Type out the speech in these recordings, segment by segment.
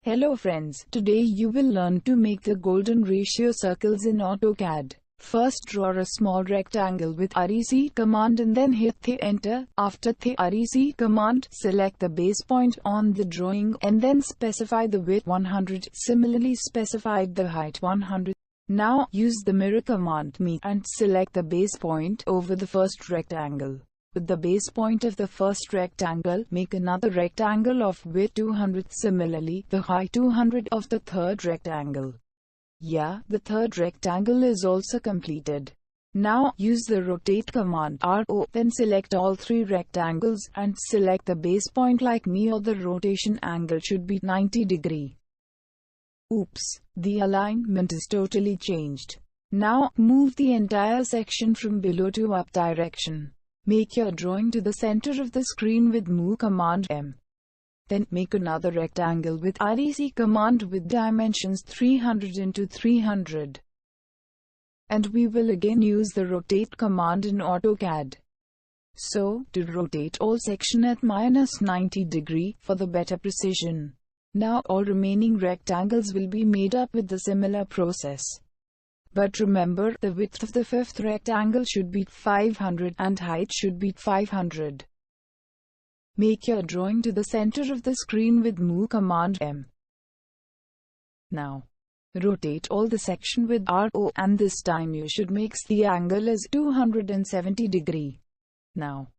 Hello friends, today you will learn to make the golden ratio circles in AutoCAD. First draw a small rectangle with REC command and then hit the enter. After the REC command, select the base point on the drawing and then specify the width 100. Similarly specified the height 100. Now use the mirror command meet and select the base point over the first rectangle. With the base point of the first rectangle, make another rectangle of width 200. Similarly, the height 200 of the third rectangle. Yeah, the third rectangle is also completed. Now, use the rotate command RO, then select all three rectangles, and select the base point like me, or the rotation angle should be 90 degrees. Oops, the alignment is totally changed. Now, move the entire section from below to up direction. Make your drawing to the center of the screen with Move command M. Then, make another rectangle with REC command with dimensions 300 into 300. And we will again use the rotate command in AutoCAD. So, to rotate all section at -90 degrees, for the better precision. Now, all remaining rectangles will be made up with the similar process. But remember, the width of the fifth rectangle should be 500 and height should be 500. Make your drawing to the center of the screen with Move command M. Now, rotate all the section with RO, and this time you should make the angle as 270 degrees. Now,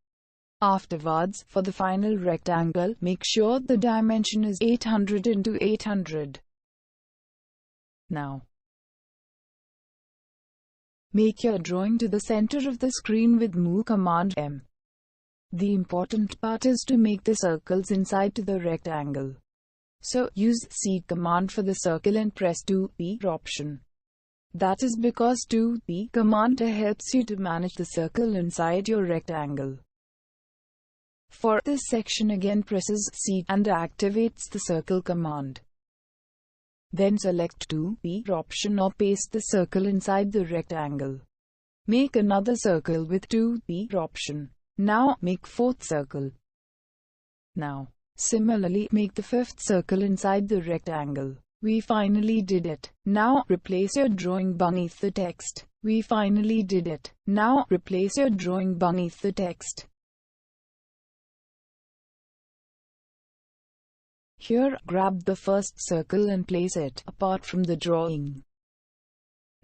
afterwards, for the final rectangle, make sure the dimension is 800 into 800. Now, make your drawing to the center of the screen with Move command M. The important part is to make the circles inside to the rectangle. So, use C command for the circle and press 2P option. That is because 2P command helps you to manage the circle inside your rectangle. For this section again presses C and activates the circle command. Then select 2P option or paste the circle inside the rectangle. Make another circle with 2P option. Now, make fourth circle. Now, similarly, make the fifth circle inside the rectangle. We finally did it. Now, replace your drawing beneath the text. We finally did it. Now, replace your drawing beneath the text. Here, grab the first circle and place it apart from the drawing.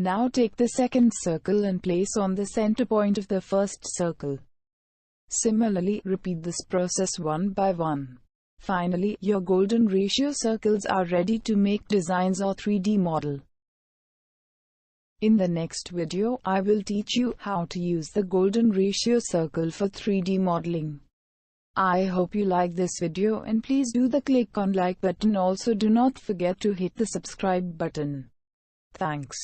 Now take the second circle and place on the center point of the first circle. Similarly, repeat this process one by one. Finally, your golden ratio circles are ready to make designs or 3D model. In the next video, I will teach you how to use the golden ratio circle for 3D modeling. I hope you like this video and please do the click on like button. Also do not forget to hit the subscribe button. Thanks.